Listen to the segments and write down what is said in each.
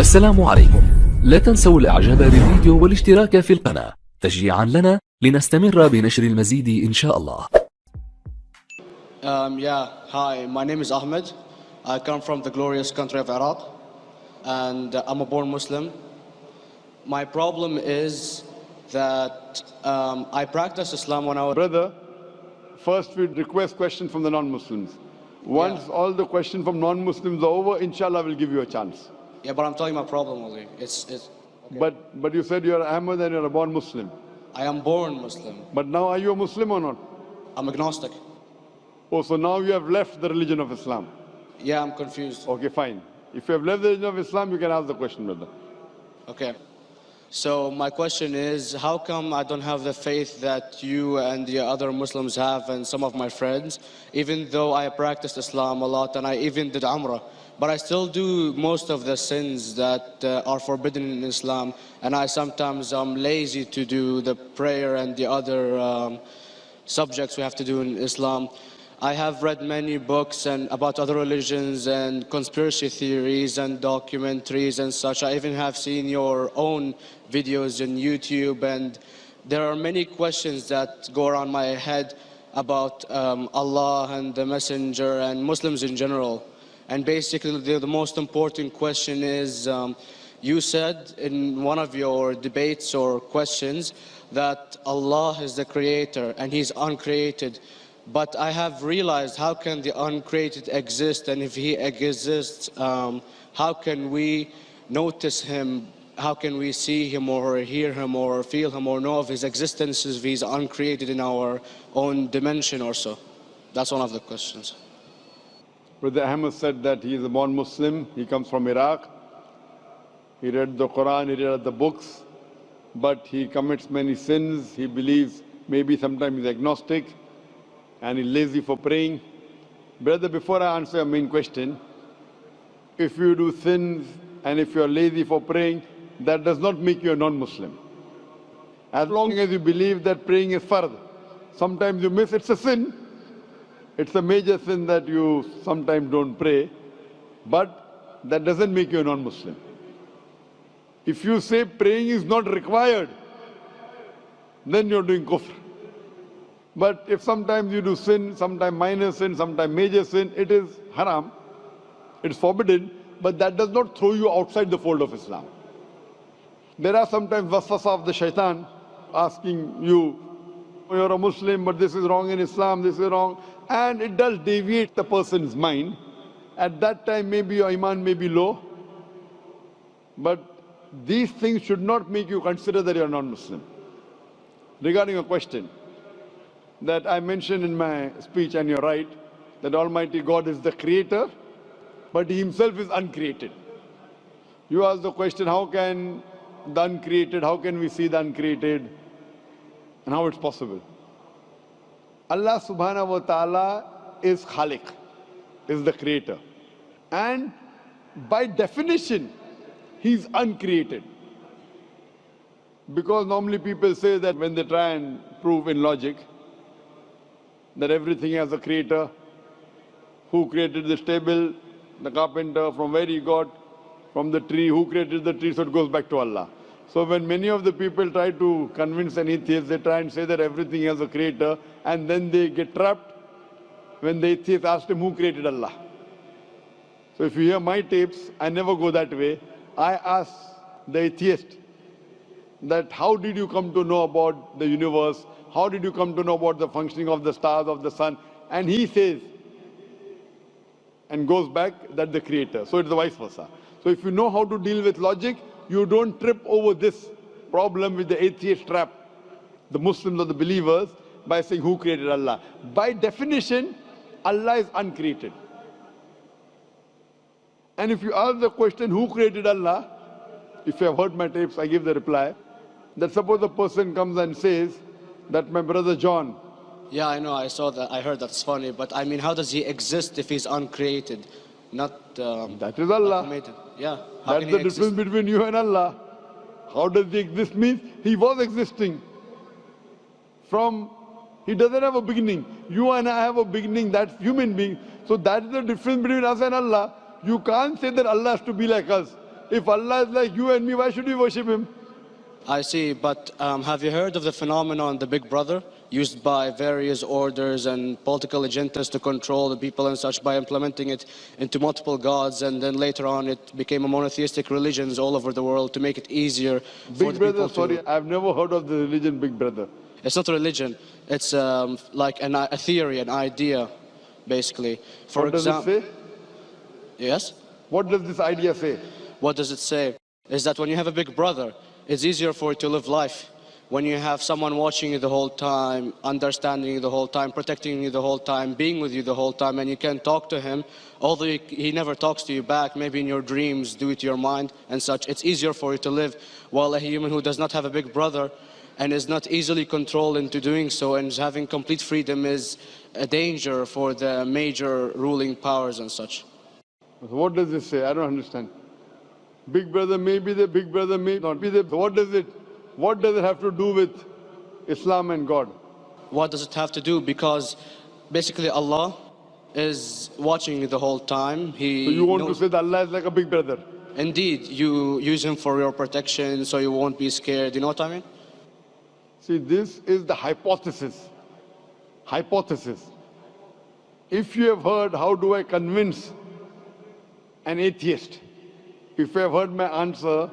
السلام عليكم. لا تنسوا الاعجاب بالفيديو والاشتراك في القناة تشجيعا لنا لنستمر بنشر المزيد إن شاء الله. Hi, my name is Ahmed. I come from the glorious country of Iraq and I'm a born Muslim. My problem is that I practiced Islam when I was... Brother, first we'd request questions from the non-Muslims. Once all the questions from non-Muslims are over, inshallah we'll give you a chance. Yeah, but I'm telling you my problem only. Okay. But you said you're Ahmed and you're a born Muslim. I am born Muslim. But now are you a Muslim or not? I'm agnostic. Oh, so now you have left the religion of Islam. Yeah, I'm confused. Okay, fine. If you have left the religion of Islam, you can ask the question, brother. Okay. So my question is, how come I don't have the faith that you and the other Muslims have and some of my friends, even though I practiced Islam a lot and I even did Umrah, but I still do most of the sins that are forbidden in Islam, and I sometimes am lazy to do the prayer and the other subjects we have to do in Islam. I have read many books and about other religions and conspiracy theories and documentaries and such. I even have seen your own videos on YouTube, and there are many questions that go around my head about Allah and the Messenger and Muslims in general. And basically the most important question is, you said in one of your debates or questions that Allah is the creator and He's uncreated. But I have realized, how can the uncreated exist? And if He exists, how can we notice Him? How can we see Him or hear Him or feel Him or know of His existence if He's uncreated in our own dimension or so? That's one of the questions. Brother Ahmed said that he is a born Muslim. He comes from Iraq. He read the Quran, he read the books, but he commits many sins. He believes, maybe sometimes he's agnostic, and he's lazy for praying. Brother, before I answer your main question, if you do sins and if you're lazy for praying, that does not make you a non-Muslim. As long as you believe that praying is fard, sometimes you miss, it's a sin. It's a major sin that you sometimes don't pray, but that doesn't make you a non-Muslim. If you say praying is not required, then you're doing kufr. But if sometimes you do sin, sometimes minor sin, sometimes major sin, it is haram, it's forbidden, but that does not throw you outside the fold of Islam. There are sometimes waswasa of the shaitan asking you, you're a Muslim, but this is wrong in Islam, this is wrong. And it does deviate the person's mind. At that time, maybe your iman may be low. But these things should not make you consider that you're non-Muslim. Regarding a question that I mentioned in my speech, and you're right, that Almighty God is the creator, but He Himself is uncreated. You asked the question, how can the uncreated, how can we see the uncreated, and how it's possible? Allah subhanahu wa ta'ala is Khaliq, is the creator. And by definition, He's uncreated. Because normally people say that when they try and prove in logic that everything has a creator, who created this table, the carpenter, from where he got, from the tree, who created the tree, so it goes back to Allah. So when many of the people try to convince an atheist, they try and say that everything has a creator, and then they get trapped when the atheist asked him who created Allah. So if you hear my tapes, I never go that way. I ask the atheist that how did you come to know about the universe? How did you come to know about the functioning of the stars, of the sun? And he says, and goes back, that the creator. So it's the vice versa. So if you know how to deal with logic, you don't trip over this problem with the atheist trap, the Muslims or the believers, by saying who created Allah. By definition, Allah is uncreated. And if you ask the question, who created Allah? If you have heard my tapes, I give the reply, that suppose a person comes and says that my brother John. Yeah, I know, I saw that, I heard that's funny, but I mean, how does he exist if he's uncreated? Not that is Allah. Yeah. That's the difference between you and Allah. How does he exist? Means he was existing. He doesn't have a beginning. You and I have a beginning, that's human being. So that's the difference between us and Allah. You can't say that Allah has to be like us. If Allah is like you and me, why should we worship him? I see, but have you heard of the phenomenon, the Big Brother, used by various orders and political agendas to control the people and such by implementing it into multiple gods, and then later on it became a monotheistic religions all over the world to make it easier for Big the Brother, people to... sorry, I've never heard of the religion Big Brother. It's not a religion, it's like a theory, an idea, basically. For What does it say? Yes? What does this idea say? What does it say? Is that when you have a big brother, it's easier for you to live life. When you have someone watching you the whole time, understanding you the whole time, protecting you the whole time, being with you the whole time, and you can talk to him, although he never talks to you back, maybe in your dreams, do it to your mind and such, it's easier for you to live. While a human who does not have a big brother and is not easily controlled into doing so and is having complete freedom is a danger for the major ruling powers and such. What does this say? I don't understand. Big brother may be there, big brother may not be there. What does it have to do with Islam and God? What does it have to do? Because basically Allah is watching you the whole time. So you want to say that Allah is like a big brother? Indeed, you use him for your protection so you won't be scared. You know what I mean? See, this is the hypothesis. Hypothesis. If you have heard, how do I convince an atheist? If you have heard my answer,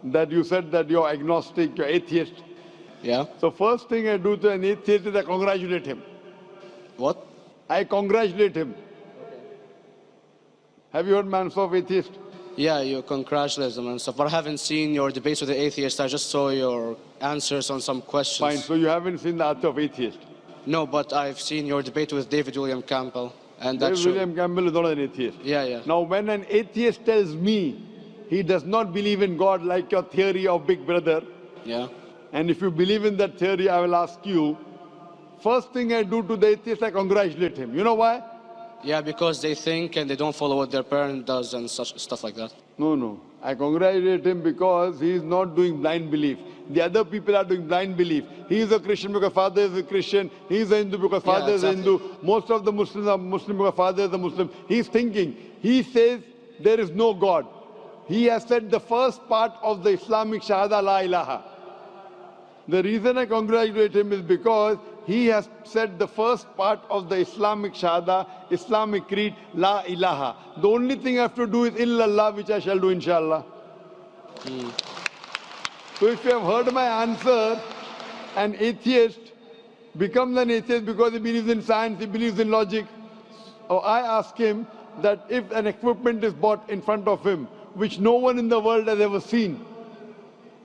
that you said that you're agnostic, you're atheist. Yeah. So first thing I do to an atheist is I congratulate him. What? I congratulate him. Have you heard my answer of atheist? Yeah, you congratulate them and stuff. But I haven't seen your debates with the atheist. I just saw your answers on some questions. Fine, so you haven't seen the answer of atheist? No, but I've seen your debate with David William Campbell. And David William Campbell is not an atheist. Yeah. Now, when an atheist tells me he does not believe in God like your theory of Big Brother, yeah, and if you believe in that theory, I will ask you, first thing I do to the atheist, I congratulate him. You know why? Yeah, because they think and they don't follow what their parent does and such stuff like that. No. I congratulate him because he is not doing blind belief. The other people are doing blind belief. He is a Christian because father is a Christian. He is a Hindu because father is a Hindu. Most of the Muslims are Muslim because father is a Muslim. He is thinking. He says there is no God. He has said the first part of the Islamic Shahada, La ilaha. The reason I congratulate him is because he has said the first part of the Islamic Shahada, Islamic Creed, La ilaha. The only thing I have to do is illallah, which I shall do inshallah. So if you have heard my answer, an atheist becomes an atheist because he believes in science, he believes in logic. Or I ask him that if an equipment is bought in front of him, which no one in the world has ever seen,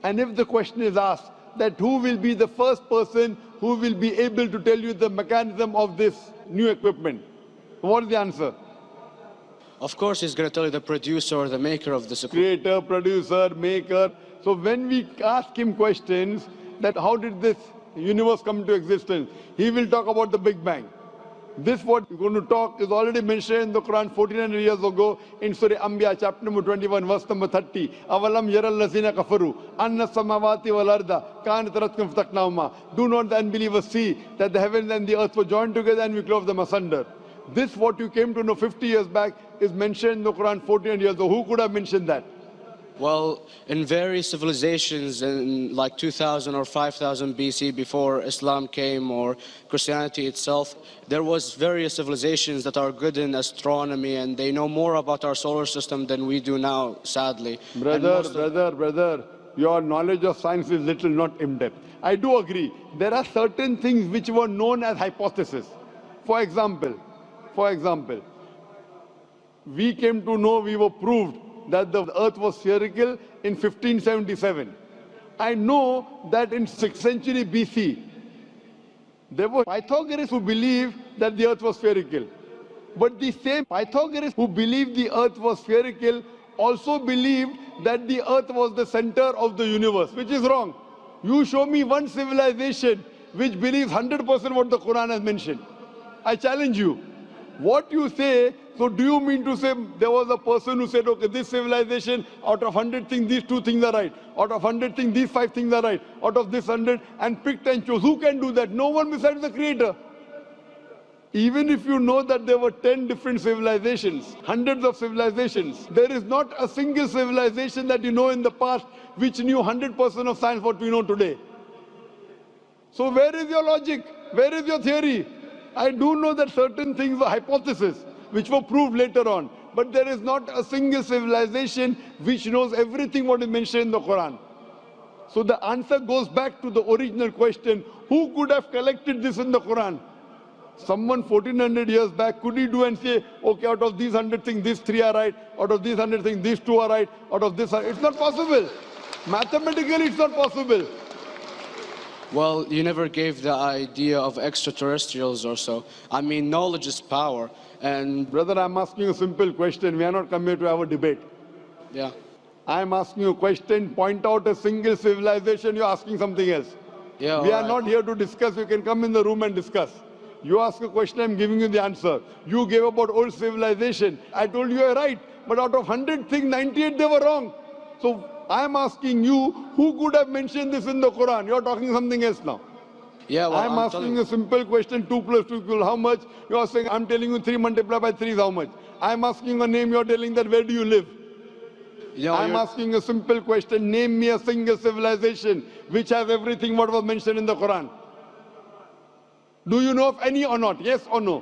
and if the question is asked, that who will be the first person who will be able to tell you the mechanism of this new equipment? What is the answer? Of course, he's going to tell you the producer or the maker of this equipment. Creator, producer, maker. So when we ask him questions that how did this universe come into existence, he will talk about the Big Bang. This what we're going to talk is already mentioned in the Quran 1400 years ago in Surah Anbiya chapter number 21 verse number 30. Avalam yaral lazina kafaru anna samawati wal arda kanat ratkum fataqnahuma. Do not the unbelievers see that the heavens and the earth were joined together and we clove them asunder. This what you came to know 50 years back is mentioned in the Quran 1400 years ago. Who could have mentioned that? Well, in various civilizations in like 2000 or 5000 BC before Islam came or Christianity itself, there was various civilizations that are good in astronomy and they know more about our solar system than we do now, sadly. Brother, your knowledge of science is little, not in-depth. I do agree. There are certain things which were known as hypotheses. For example, we came to know, we were proved that the earth was spherical in 1577. I know that in 6th century BC, there were Pythagoras who believed that the earth was spherical. But the same Pythagoras who believed the earth was spherical also believed that the earth was the center of the universe, which is wrong. You show me one civilization which believes 100% what the Quran has mentioned. I challenge you. What you say, so do you mean to say there was a person who said, okay, this civilization, out of 100 things, these 2 things are right. Out of 100 things, these 5 things are right. Out of this 100, and picked and chose. Who can do that? No one besides the Creator. Even if you know that there were 10 different civilizations, hundreds of civilizations, there is not a single civilization that you know in the past which knew 100% of science what we know today. So where is your logic? Where is your theory? I do know that certain things were hypotheses which were proved later on, but there is not a single civilization which knows everything what is mentioned in the Quran. So the answer goes back to the original question, who could have collected this in the Quran? Someone 1400 years back, could he do and say, okay, out of these 100 things, these 3 are right, out of these 100 things, these 2 are right, out of this, it's not possible. Mathematically, it's not possible. Well, you never gave the idea of extraterrestrials or so. I mean, knowledge is power. And brother, I'm asking you a simple question. We are not come here to have a debate. yeah. I'm asking you a question. Point out a single civilization. You're asking something else. Yeah, we are not here to discuss. You can come in the room and discuss. You ask a question, I'm giving you the answer. You gave about old civilization. I told you you're right. But out of 100 things, 98 they were wrong. So I'm asking you, who could have mentioned this in the Quran? You're talking something else now. Yeah, well, I'm asking a simple question, 2 plus 2 equal how much? You are saying, I'm telling you 3 multiplied by 3 is how much? I'm asking a name, you're telling that where do you live? Yeah, I'm asking a simple question, name me a single civilization which has everything what was mentioned in the Quran. Do you know of any or not? Yes or no?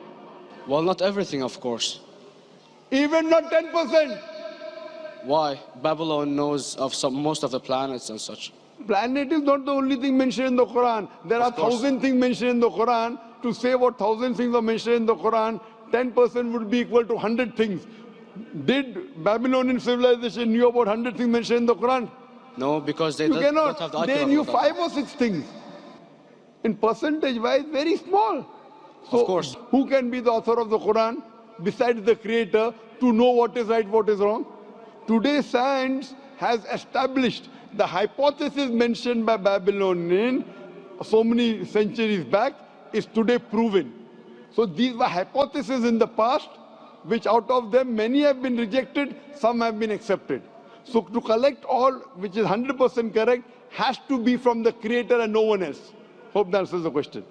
Well, not everything, of course. Even not 10%. Why? Babylon knows of most of the planets and such. Planet is not the only thing mentioned in the Quran. There are 1,000 things mentioned in the Quran. To say what 1,000 things are mentioned in the Quran, 10% would be equal to 100 things. Did Babylonian civilization knew about 100 things mentioned in the Quran? No, because they You don't have the cannot. They knew 5 or 6 things. In percentage-wise, very small. So, of course. Who can be the author of the Quran besides the creator to know what is right, what is wrong? Today, science has established the hypothesis mentioned by Babylonian so many centuries back is today proven. So these were hypotheses in the past, which out of them many have been rejected, some have been accepted. So to collect all which is 100% correct has to be from the creator and no one else. Hope that answers the question.